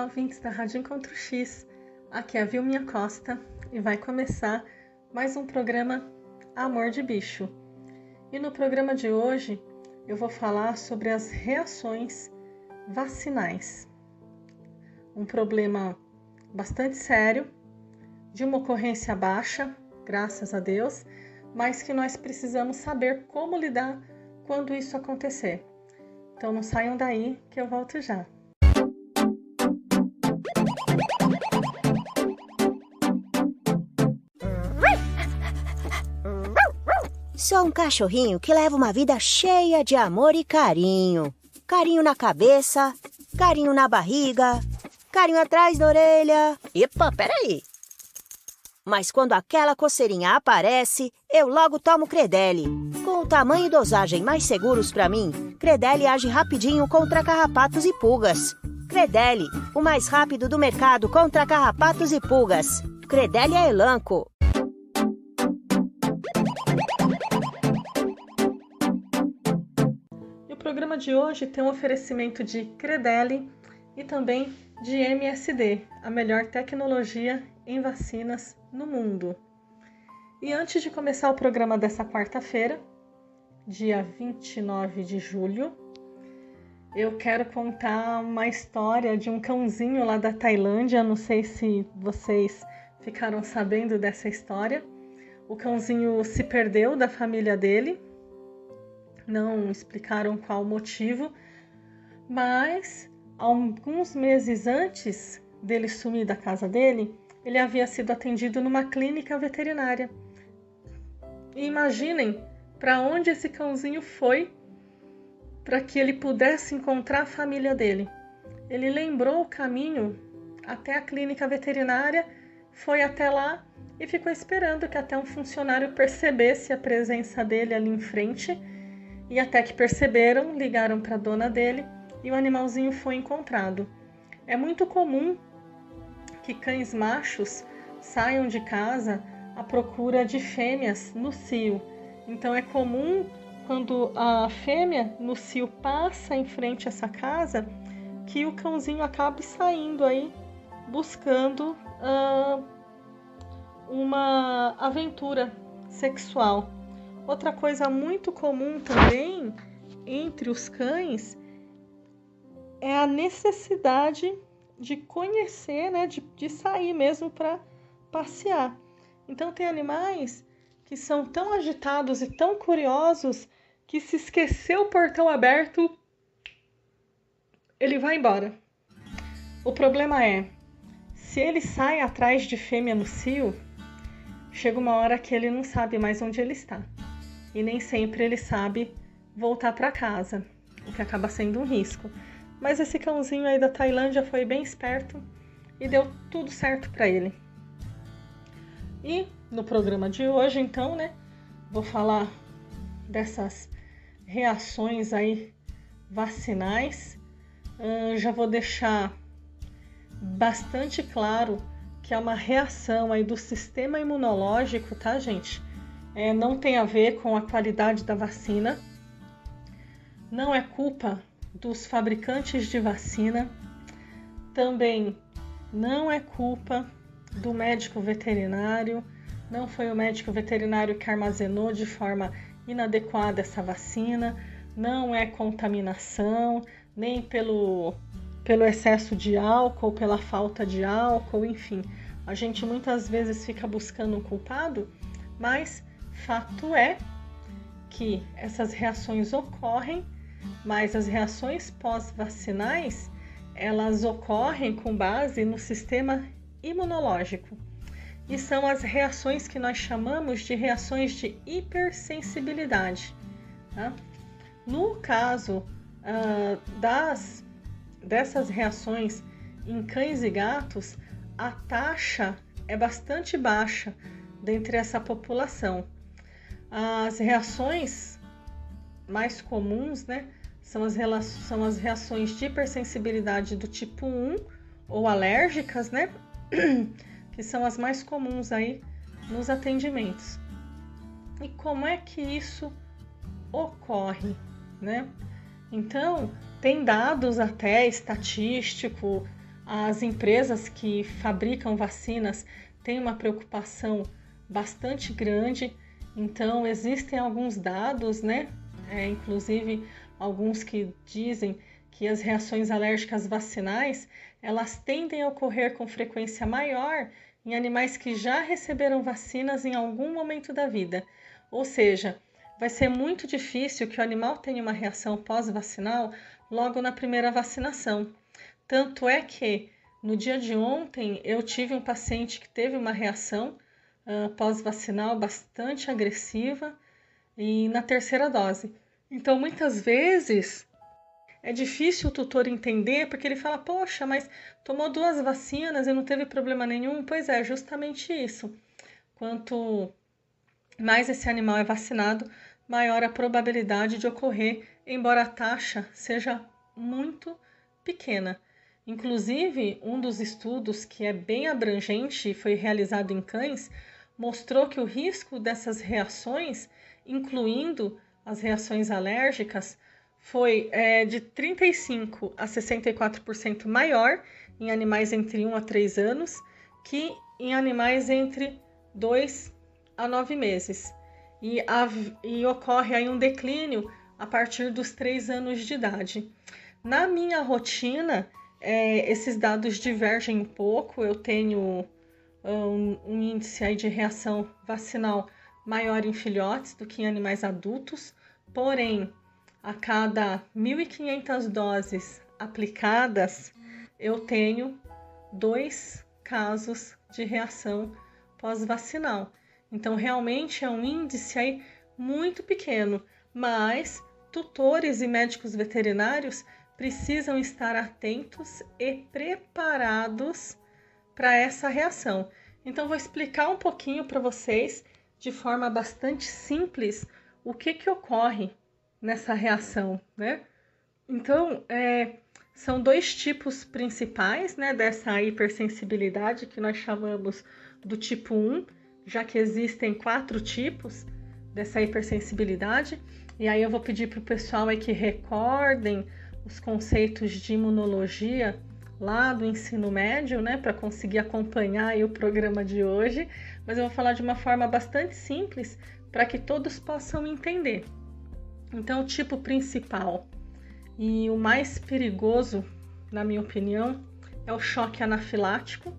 ouvintes da Rádio Encontro X, aqui é a Vilminha Costa e vai começar mais um programa Amor de Bicho. E no programa de hoje eu vou falar sobre as reações vacinais. Um problema bastante sério, de uma ocorrência baixa, graças a Deus, mas que nós precisamos saber como lidar quando isso acontecer. Então não saiam daí que eu volto já. Sou um cachorrinho que leva uma vida cheia de amor e carinho. Carinho na cabeça, carinho na barriga, carinho atrás da orelha. Epa, peraí! Mas quando aquela coceirinha aparece, eu logo tomo Credelli. Com o tamanho e dosagem mais seguros para mim, Credelli age rapidinho contra carrapatos e pulgas. Credelli, o mais rápido do mercado contra carrapatos e pulgas. Credelli é Elanco. O programa de hoje tem um oferecimento de Credelli e também de MSD, a melhor tecnologia em vacinas no mundo. E antes de começar o programa dessa quarta-feira, dia 29 de julho, eu quero contar uma história de um cãozinho lá da Tailândia. Não sei se vocês ficaram sabendo dessa história. O cãozinho se perdeu da família dele. Não explicaram qual o motivo, mas alguns meses antes dele sumir da casa dele, ele havia sido atendido numa clínica veterinária. E imaginem para onde esse cãozinho foi para que ele pudesse encontrar a família dele. Ele lembrou o caminho até a clínica veterinária, foi até lá e ficou esperando que até um funcionário percebesse a presença dele ali em frente. E até que perceberam, ligaram para a dona dele e o animalzinho foi encontrado. É muito comum que cães machos saiam de casa à procura de fêmeas no cio. Então é comum, quando a fêmea no cio passa em frente a essa casa, que o cãozinho acabe saindo aí buscando uma aventura sexual. Outra coisa muito comum também entre os cães é a necessidade de conhecer, né, de sair mesmo para passear. Então tem animais que são tão agitados e tão curiosos que se esquecer o portão aberto, ele vai embora. O problema é, se ele sai atrás de fêmea no cio, chega uma hora que ele não sabe mais onde ele está. E nem sempre ele sabe voltar para casa, o que acaba sendo um risco. Mas esse cãozinho aí da Tailândia foi bem esperto e deu tudo certo para ele. E no programa de hoje, então, né, vou falar dessas reações aí vacinais. Já vou deixar bastante claro que é uma reação aí do sistema imunológico, tá, gente? Não tem a ver com a qualidade da vacina, não é culpa dos fabricantes de vacina, também não é culpa do médico veterinário, não foi o médico veterinário que armazenou de forma inadequada essa vacina, não é contaminação, nem pelo excesso de álcool, pela falta de álcool, enfim. A gente muitas vezes fica buscando um culpado, mas fato é que essas reações ocorrem, mas as reações pós-vacinais, elas ocorrem com base no sistema imunológico. E são as reações que nós chamamos de reações de hipersensibilidade. Tá? No caso dessas reações em cães e gatos, a taxa é bastante baixa dentre essa população. As reações mais comuns, né, são as reações de hipersensibilidade do tipo 1 ou alérgicas, né, que são as mais comuns aí nos atendimentos. E como é que isso ocorre, né? Então, tem dados até estatísticos as empresas que fabricam vacinas têm uma preocupação bastante grande. Então, existem alguns dados, né? Inclusive alguns que dizem que as reações alérgicas vacinais, elas tendem a ocorrer com frequência maior em animais que já receberam vacinas em algum momento da vida. Ou seja, vai ser muito difícil que o animal tenha uma reação pós-vacinal logo na primeira vacinação. Tanto é que no dia de ontem eu tive um paciente que teve uma reação pós-vacinal bastante agressiva e na terceira dose. Então, muitas vezes é difícil o tutor entender, porque ele fala, poxa, mas tomou 2 vacinas e não teve problema nenhum. Pois é, justamente isso. Quanto mais esse animal é vacinado, maior a probabilidade de ocorrer, embora a taxa seja muito pequena. Inclusive, um dos estudos que é bem abrangente e foi realizado em cães, mostrou que o risco dessas reações, incluindo as reações alérgicas, foi de 35% a 64% maior em animais entre 1 a 3 anos que em animais entre 2 a 9 meses. E ocorre aí um declínio a partir dos 3 anos de idade. Na minha rotina, esses dados divergem um pouco. Eu tenho um índice aí de reação vacinal maior em filhotes do que em animais adultos, porém, a cada 1.500 doses aplicadas, eu tenho 2 casos de reação pós-vacinal. Então, realmente é um índice aí muito pequeno, mas tutores e médicos veterinários precisam estar atentos e preparados para essa reação. Então, vou explicar um pouquinho para vocês, de forma bastante simples, o que ocorre nessa reação, né? Então, são 2 tipos principais, né, dessa hipersensibilidade, que nós chamamos do tipo 1, já que existem 4 tipos dessa hipersensibilidade. E aí eu vou pedir para o pessoal aí que recordem os conceitos de imunologia lá do ensino médio, né, para conseguir acompanhar aí o programa de hoje, mas eu vou falar de uma forma bastante simples para que todos possam entender. Então, o tipo principal e o mais perigoso, na minha opinião, é o choque anafilático.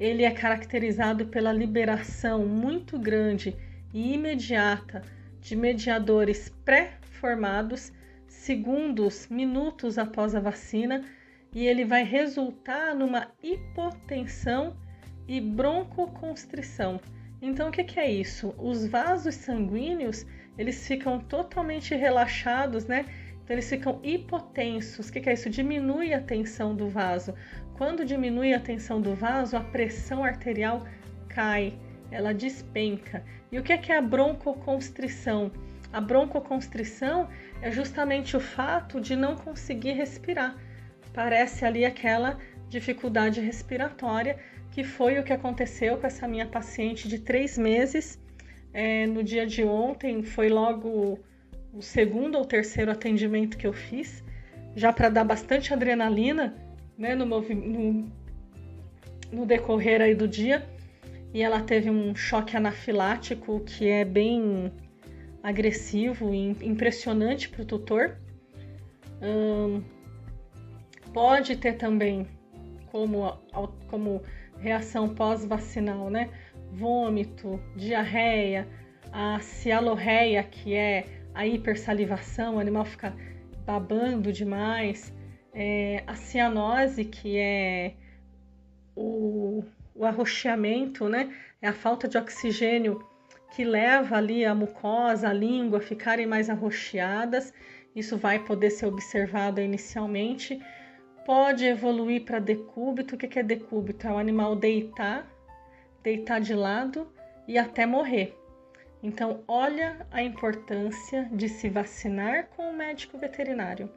Ele é caracterizado pela liberação muito grande e imediata de mediadores pré-formados, segundos, minutos após a vacina, e ele vai resultar numa hipotensão e broncoconstrição. Então, o que é isso? Os vasos sanguíneos, eles ficam totalmente relaxados, né? Então, eles ficam hipotensos. O que é isso? Diminui a tensão do vaso. Quando diminui a tensão do vaso, a pressão arterial cai, ela despenca. E o que é a broncoconstrição? A broncoconstrição é justamente o fato de não conseguir respirar. Parece ali aquela dificuldade respiratória, que foi o que aconteceu com essa minha paciente de 3 meses. No dia de ontem, foi logo o 2º ou 3º atendimento que eu fiz, já para dar bastante adrenalina, né, no decorrer aí do dia. E ela teve um choque anafilático que é bem agressivo e impressionante para o tutor. Pode ter também como reação pós-vacinal, né? Vômito, diarreia, a cialorreia, que é a hipersalivação, o animal fica babando demais, a cianose, que é o arroxeamento, né? É a falta de oxigênio que leva ali a mucosa, a língua a ficarem mais arroxeadas. Isso vai poder ser observado inicialmente. Pode evoluir para decúbito. O que é decúbito? É o animal deitar de lado e até morrer. Então, olha a importância de se vacinar com o médico veterinário.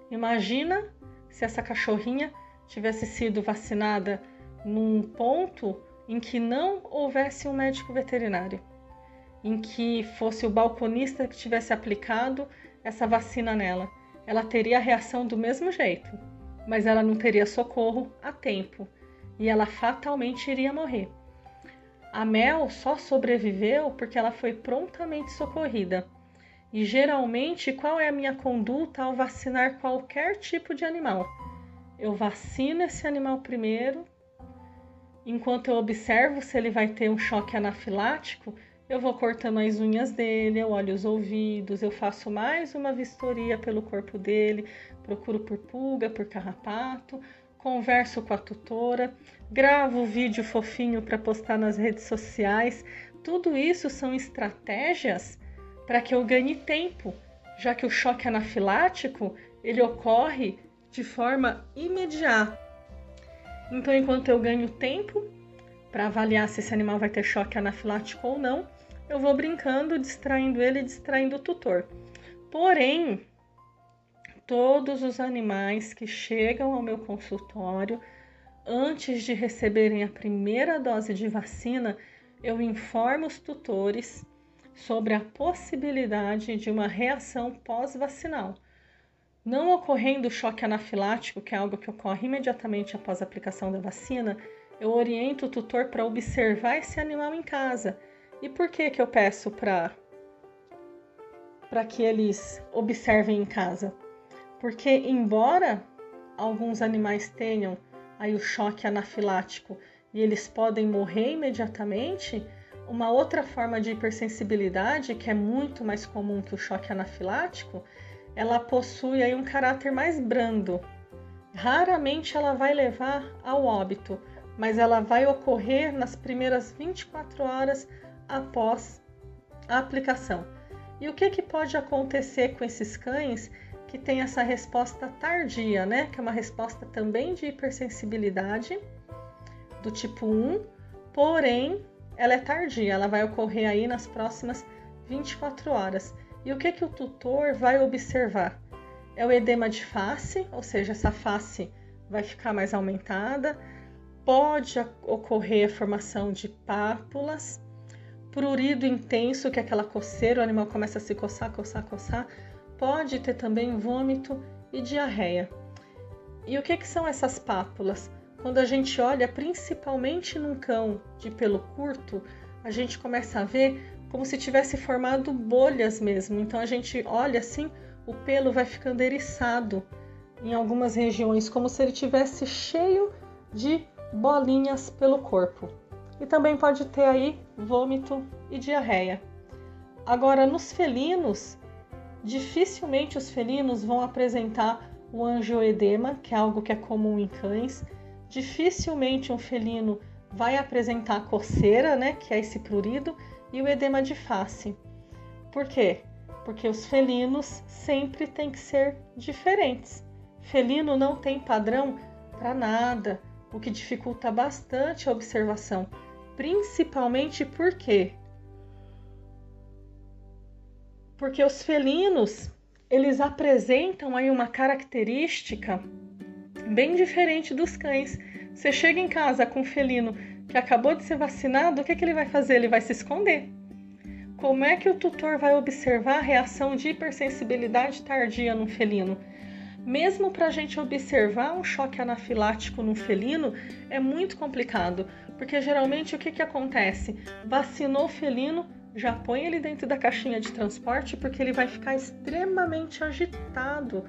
Imagina se essa cachorrinha tivesse sido vacinada num ponto em que não houvesse um médico veterinário, em que fosse o balconista que tivesse aplicado essa vacina nela. Ela teria a reação do mesmo jeito. mas ela não teria socorro a tempo e ela fatalmente iria morrer. A Mel só sobreviveu porque ela foi prontamente socorrida. E geralmente, qual é a minha conduta ao vacinar qualquer tipo de animal? Eu vacino esse animal primeiro. Enquanto eu observo se ele vai ter um choque anafilático, eu vou cortando as unhas dele, eu olho os ouvidos, eu faço mais uma vistoria pelo corpo dele, procuro por pulga, por carrapato, converso com a tutora, gravo vídeo fofinho para postar nas redes sociais. Tudo isso são estratégias para que eu ganhe tempo, já que o choque anafilático ele ocorre de forma imediata. Então, enquanto eu ganho tempo para avaliar se esse animal vai ter choque anafilático ou não, eu vou brincando, distraindo ele e distraindo o tutor. Porém, todos os animais que chegam ao meu consultório, antes de receberem a primeira dose de vacina, eu informo os tutores sobre a possibilidade de uma reação pós-vacinal. Não ocorrendo choque anafilático, que é algo que ocorre imediatamente após a aplicação da vacina, eu oriento o tutor para observar esse animal em casa. E por que eu peço para que eles observem em casa? Porque, embora alguns animais tenham aí o choque anafilático e eles podem morrer imediatamente, uma outra forma de hipersensibilidade, que é muito mais comum que o choque anafilático, ela possui aí um caráter mais brando. Raramente ela vai levar ao óbito, mas ela vai ocorrer nas primeiras 24 horas após a aplicação. E o que pode acontecer com esses cães que têm essa resposta tardia, né? Que é uma resposta também de hipersensibilidade do tipo 1, porém ela é tardia, ela vai ocorrer aí nas próximas 24 horas. E o que o tutor vai observar? É o edema de face, ou seja, essa face vai ficar mais aumentada, pode ocorrer a formação de pápulas, prurido intenso, que é aquela coceira, o animal começa a se coçar, pode ter também vômito e diarreia. E o que são essas pápulas? Quando a gente olha principalmente num cão de pelo curto, a gente começa a ver como se tivesse formado bolhas mesmo. Então a gente olha assim, o pelo vai ficando eriçado em algumas regiões, como se ele tivesse cheio de bolinhas pelo corpo. E também pode ter aí vômito e diarreia. Agora, nos felinos, dificilmente os felinos vão apresentar o angioedema, que é algo que é comum em cães. Dificilmente um felino vai apresentar a coceira, né, que é esse prurido, e o edema de face. Por quê? Porque os felinos sempre têm que ser diferentes. Felino não tem padrão para nada, o que dificulta bastante a observação. Principalmente por quê? Porque os felinos, eles apresentam aí uma característica bem diferente dos cães. Você chega em casa com um felino que acabou de ser vacinado, o que ele vai fazer? Ele vai se esconder. Como é que o tutor vai observar a reação de hipersensibilidade tardia no felino? Mesmo para a gente observar um choque anafilático no felino, é muito complicado, porque geralmente o que acontece? Vacinou o felino, já põe ele dentro da caixinha de transporte, porque ele vai ficar extremamente agitado.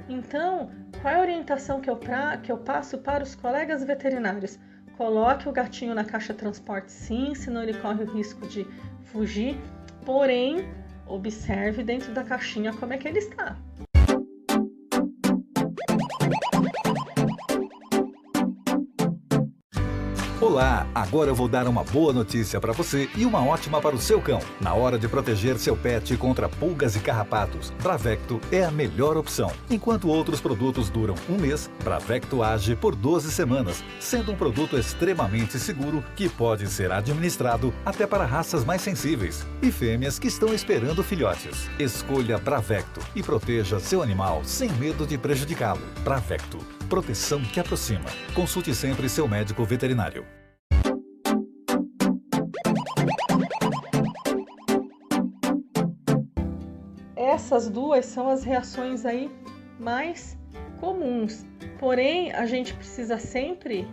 Então, qual é a orientação que eu passo para os colegas veterinários? Coloque o gatinho na caixa de transporte sim, senão ele corre o risco de fugir, porém, observe dentro da caixinha como é que ele está. Olá, agora eu vou dar uma boa notícia para você e uma ótima para o seu cão. Na hora de proteger seu pet contra pulgas e carrapatos, Bravecto é a melhor opção. Enquanto outros produtos duram um mês, Bravecto age por 12 semanas, sendo um produto extremamente seguro que pode ser administrado até para raças mais sensíveis e fêmeas que estão esperando filhotes. Escolha Bravecto e proteja seu animal sem medo de prejudicá-lo. Bravecto, proteção que aproxima. Consulte sempre seu médico veterinário. Essas duas são as reações aí mais comuns. Porém, a gente precisa sempre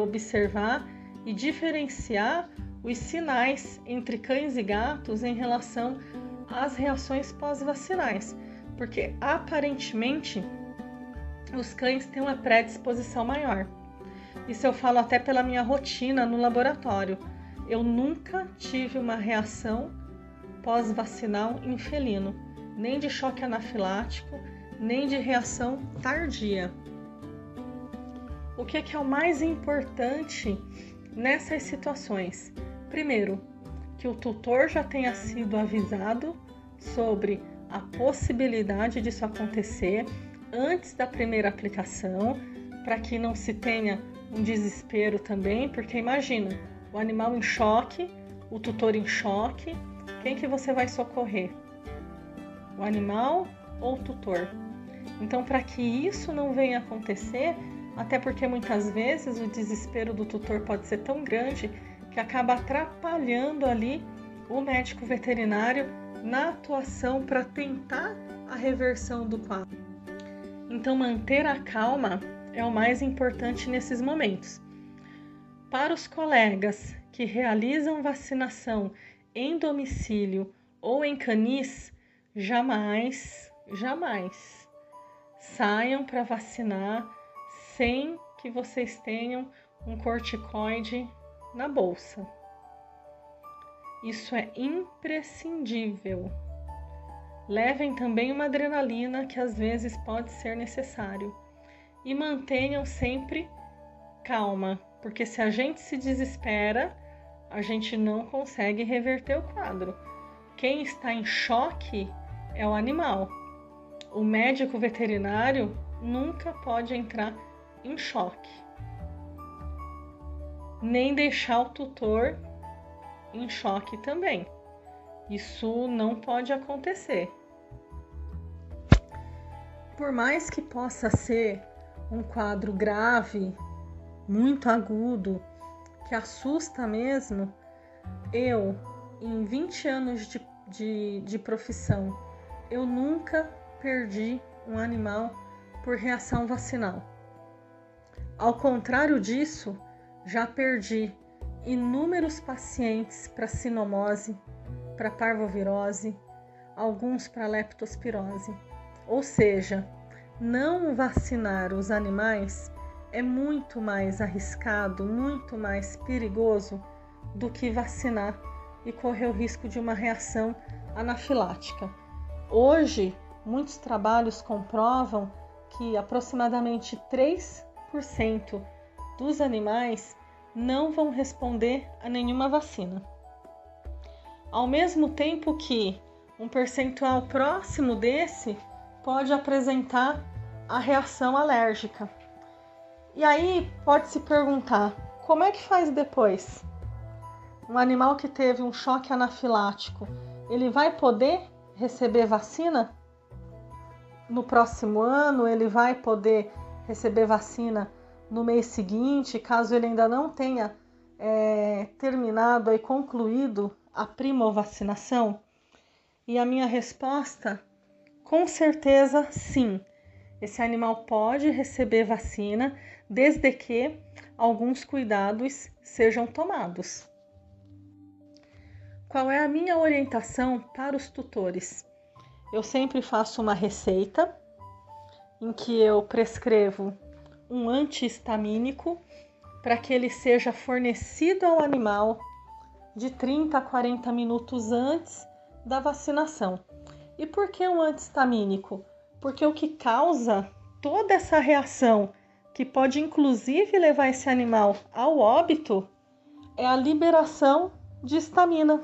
observar e diferenciar os sinais entre cães e gatos em relação às reações pós-vacinais, porque aparentemente os cães têm uma predisposição maior. Isso eu falo até pela minha rotina no laboratório. Eu nunca tive uma reação pós-vacinal em felino, nem de choque anafilático, nem de reação tardia. O que é o mais importante nessas situações? Primeiro, que o tutor já tenha sido avisado sobre a possibilidade disso acontecer antes da primeira aplicação, para que não se tenha um desespero também, porque imagina, o animal em choque, o tutor em choque, quem que você vai socorrer? O animal ou o tutor? Então, para que isso não venha acontecer, até porque muitas vezes o desespero do tutor pode ser tão grande que acaba atrapalhando ali o médico veterinário na atuação para tentar a reversão do quadro. Então, manter a calma é o mais importante nesses momentos. Para os colegas que realizam vacinação em domicílio ou em canis, jamais saiam para vacinar sem que vocês tenham um corticoide na bolsa. Isso é imprescindível. Levem também uma adrenalina, que às vezes pode ser necessário. E mantenham sempre calma, porque se a gente se desespera, a gente não consegue reverter o quadro. Quem está em choque é o animal. O médico veterinário nunca pode entrar em choque, nem deixar o tutor em choque também. Isso não pode acontecer. Por mais que possa ser um quadro grave, muito agudo, que assusta mesmo, eu, em 20 anos de profissão, eu nunca perdi um animal por reação vacinal. Ao contrário disso, já perdi inúmeros pacientes para sinomose, para parvovirose, alguns para leptospirose. Ou seja, não vacinar os animais é muito mais arriscado, muito mais perigoso do que vacinar e correr o risco de uma reação anafilática. Hoje, muitos trabalhos comprovam que aproximadamente 3% dos animais não vão responder a nenhuma vacina. Ao mesmo tempo que um percentual próximo desse pode apresentar a reação alérgica. E aí pode se perguntar, como é que faz depois? Um animal que teve um choque anafilático, ele vai poder receber vacina? No próximo ano, ele vai poder receber vacina no mês seguinte, caso ele ainda não tenha terminado e concluído a primovacinação? E a minha resposta, com certeza, sim. Esse animal pode receber vacina, desde que alguns cuidados sejam tomados. Qual é a minha orientação para os tutores? Eu sempre faço uma receita em que eu prescrevo um antihistamínico para que ele seja fornecido ao animal de 30 a 40 minutos antes da vacinação. E por que um antihistamínico? Porque o que causa toda essa reação, que pode inclusive levar esse animal ao óbito, é a liberação de histamina.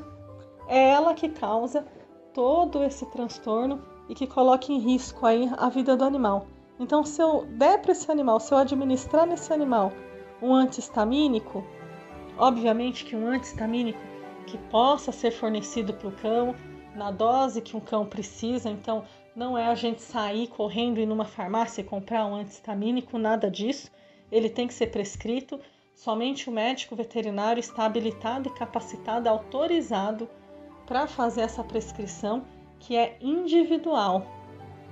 É ela que causa todo esse transtorno e que coloca em risco aí a vida do animal. Então, se eu der para esse animal, se eu administrar nesse animal um antihistamínico, obviamente que um antihistamínico que possa ser fornecido para o cão na dose que um cão precisa, então não é a gente sair correndo e ir numa farmácia e comprar um antihistamínico, nada disso. Ele tem que ser prescrito, somente o médico veterinário está habilitado e capacitado, autorizado para fazer essa prescrição, que é individual,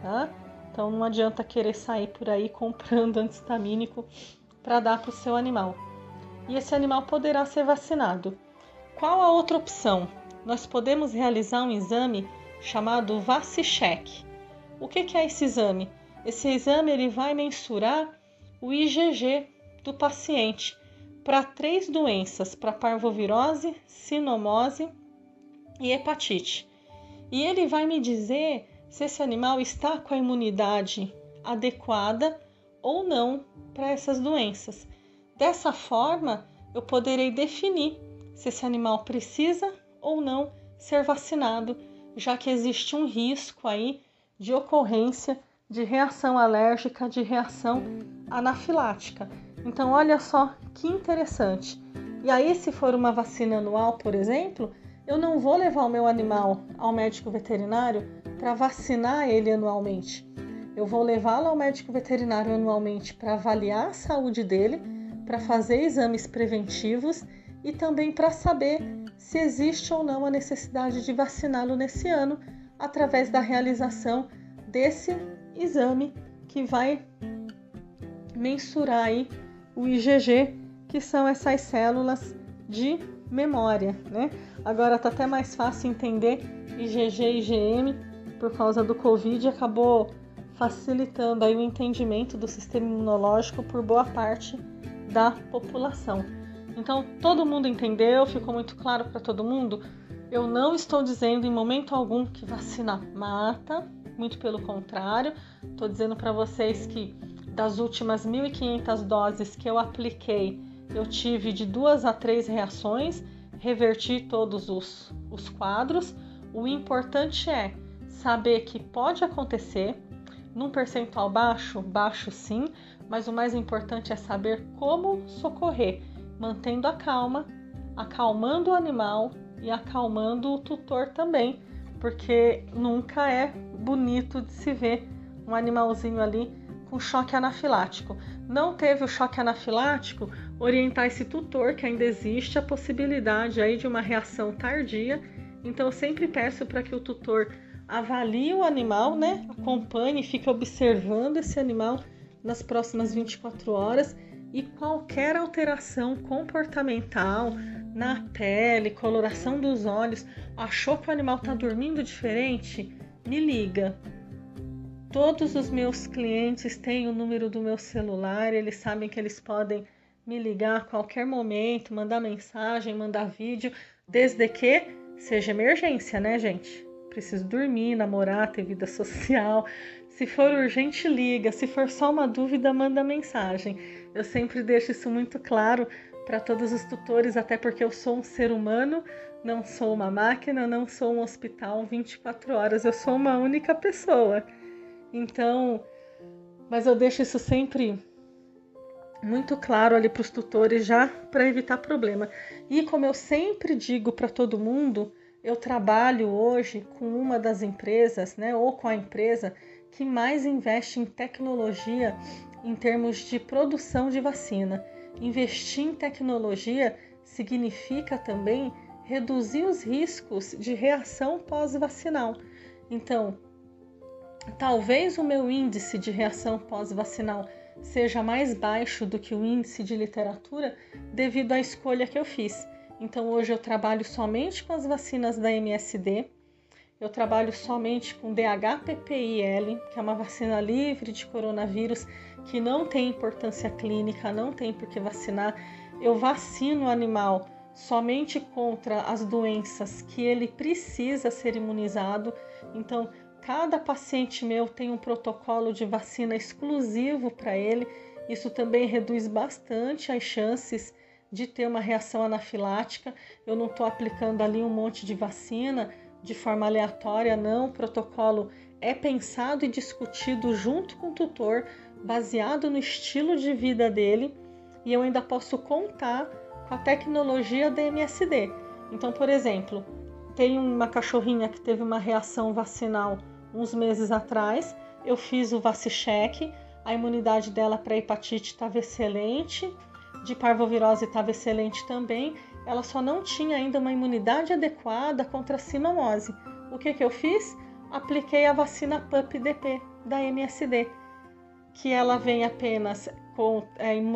tá? Então não adianta querer sair por aí comprando anti-histamínico para dar para o seu animal. E esse animal poderá ser vacinado. Qual a outra opção? Nós podemos realizar um exame chamado VaciCheck. O que é esse exame? Esse exame ele vai mensurar o IgG do paciente para 3 doenças, para parvovirose, sinomose e hepatite. E ele vai me dizer se esse animal está com a imunidade adequada ou não para essas doenças. Dessa forma, eu poderei definir se esse animal precisa ou não ser vacinado, já que existe um risco aí de ocorrência de reação alérgica, de reação anafilática. Então, olha só que interessante. E aí, se for uma vacina anual, por exemplo, eu não vou levar o meu animal ao médico veterinário para vacinar ele anualmente. Eu vou levá-lo ao médico veterinário anualmente para avaliar a saúde dele, para fazer exames preventivos e também para saber se existe ou não a necessidade de vaciná-lo nesse ano através da realização desse exame que vai mensurar aí o IgG, que são essas células de memória, né? Agora tá até mais fácil entender IgG e IgM por causa do Covid, acabou facilitando aí o entendimento do sistema imunológico por boa parte da população. Então, todo mundo entendeu, ficou muito claro para todo mundo? Eu não estou dizendo em momento algum que vacina mata, muito pelo contrário, estou dizendo para vocês que das últimas 1.500 doses que eu apliquei, eu tive de 2 a 3 reações, reverti todos os quadros. O importante é saber que pode acontecer, num percentual baixo sim, mas o mais importante é saber como socorrer, mantendo a calma, acalmando o animal e acalmando o tutor também, porque nunca é bonito de se ver um animalzinho ali com choque anafilático. Não teve o choque anafilático, orientar esse tutor que ainda existe a possibilidade aí de uma reação tardia. Então eu sempre peço para que o tutor avalie o animal, né? Acompanhe, fique observando esse animal nas próximas 24 horas e qualquer alteração comportamental na pele, coloração dos olhos, achou que o animal está dormindo diferente? Me liga. Todos os meus clientes têm o número do meu celular, eles sabem que eles podem me ligar a qualquer momento, mandar mensagem, mandar vídeo, desde que seja emergência, né, gente? Preciso dormir, namorar, ter vida social. Se for urgente, liga. Se for só uma dúvida, manda mensagem. Eu sempre deixo isso muito claro para todos os tutores, até porque eu sou um ser humano, não sou uma máquina, não sou um hospital 24 horas, eu sou uma única pessoa. Então, mas eu deixo isso sempre muito claro ali para os tutores já para evitar problema. E como eu sempre digo para todo mundo, eu trabalho hoje com uma das empresas, né, ou com a empresa que mais investe em tecnologia em termos de produção de vacina. Investir em tecnologia significa também reduzir os riscos de reação pós-vacinal. Então, talvez o meu índice de reação pós-vacinal seja mais baixo do que o índice de literatura devido à escolha que eu fiz. Então, hoje eu trabalho somente com as vacinas da MSD, eu trabalho somente com DHPPIL, que é uma vacina livre de coronavírus, que não tem importância clínica, não tem por que vacinar. Eu vacino o animal somente contra as doenças que ele precisa ser imunizado. Então, cada paciente meu tem um protocolo de vacina exclusivo para ele. Isso também reduz bastante as chances de ter uma reação anafilática. Eu não estou aplicando ali um monte de vacina de forma aleatória, não. O protocolo é pensado e discutido junto com o tutor, baseado no estilo de vida dele, e eu ainda posso contar com a tecnologia da MSD. Então, por exemplo, tem uma cachorrinha que teve uma reação vacinal uns meses atrás, eu fiz o VaciCheck, a imunidade dela para hepatite estava excelente, de parvovirose estava excelente também, ela só não tinha ainda uma imunidade adequada contra a sinomose. O que eu fiz? apliquei a vacina PUP-DP da MSD, que ela vem apenas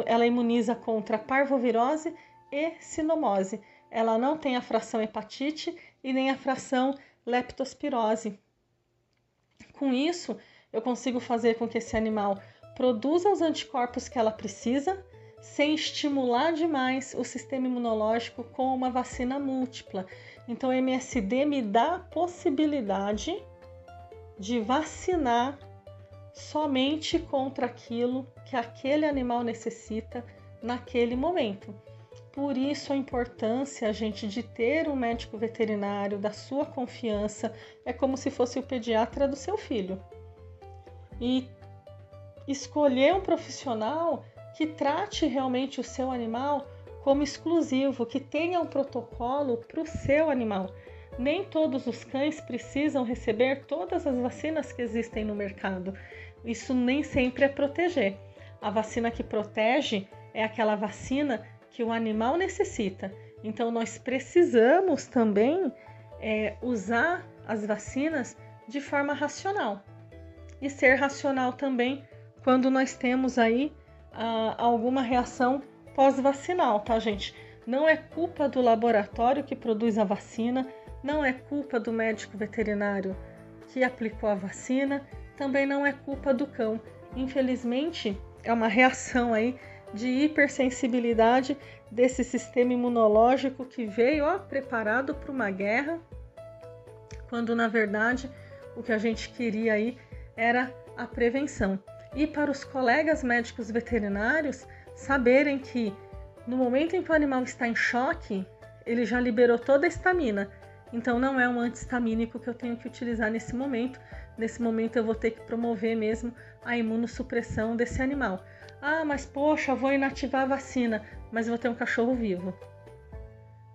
ela imuniza contra parvovirose e sinomose. Ela não tem a fração hepatite e nem a fração leptospirose. Com isso, eu consigo fazer com que esse animal produza os anticorpos que ela precisa, sem estimular demais o sistema imunológico com uma vacina múltipla. Então, o MSD me dá a possibilidade de vacinar somente contra aquilo que aquele animal necessita naquele momento. Por isso a importância, gente, de ter um médico veterinário da sua confiança. É como se fosse o pediatra do seu filho. E escolher um profissional que trate realmente o seu animal como exclusivo, que tenha um protocolo para o seu animal. Nem todos os cães precisam receber todas as vacinas que existem no mercado. Isso nem sempre é proteger. A vacina que protege é aquela vacina que o animal necessita. Então, nós precisamos também usar as vacinas de forma racional. E ser racional também quando nós temos aí alguma reação pós-vacinal, tá, gente? Não é culpa do laboratório que produz a vacina, não é culpa do médico veterinário que aplicou a vacina, também não é culpa do cão. Infelizmente, é uma reação aí de hipersensibilidade desse sistema imunológico que veio preparado para uma guerra, quando na verdade o que a gente queria aí era a prevenção. E para os colegas médicos veterinários saberem que no momento em que o animal está em choque, ele já liberou toda a histamina. Então não é um anti-histamínico que eu tenho que utilizar nesse momento. Nesse momento eu vou ter que promover mesmo a imunossupressão desse animal. Ah, mas poxa, vou inativar a vacina, mas eu vou ter um cachorro vivo.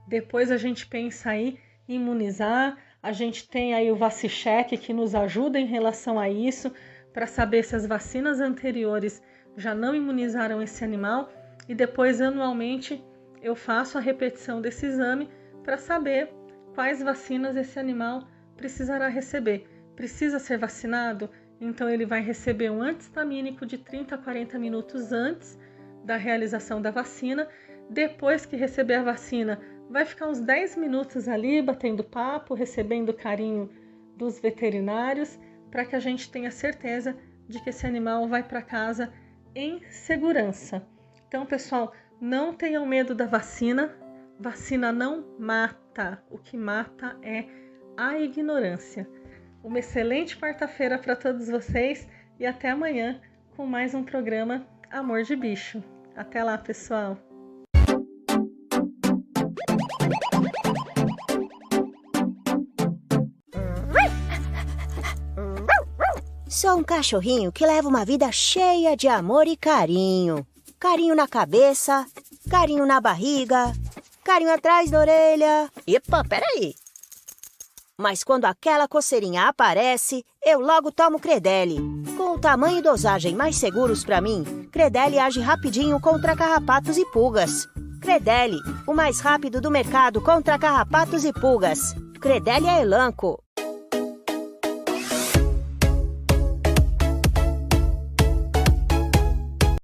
Depois a gente pensa aí em imunizar, a gente tem aí o VaciCheck que nos ajuda em relação a isso, para saber se as vacinas anteriores já não imunizaram esse animal, e depois anualmente eu faço a repetição desse exame para saber quais vacinas esse animal precisará receber. Precisa ser vacinado? Então ele vai receber um anti-histamínico de 30 a 40 minutos antes da realização da vacina. Depois que receber a vacina, vai ficar uns 10 minutos ali batendo papo, recebendo carinho dos veterinários, para que a gente tenha certeza de que esse animal vai para casa em segurança. Então, pessoal, não tenham medo da vacina. Vacina não mata. O que mata é a ignorância. Uma excelente quarta-feira para todos vocês e até amanhã com mais um programa Amor de Bicho. Até lá, pessoal! Sou um cachorrinho que leva uma vida cheia de amor e carinho. Carinho na cabeça, carinho na barriga, carinho atrás da orelha. Epa, peraí! Mas quando aquela coceirinha aparece, eu logo tomo Credelli. Com o tamanho e dosagem mais seguros para mim, Credelli age rapidinho contra carrapatos e pulgas. Credelli, o mais rápido do mercado contra carrapatos e pulgas. Credelli é Elanco.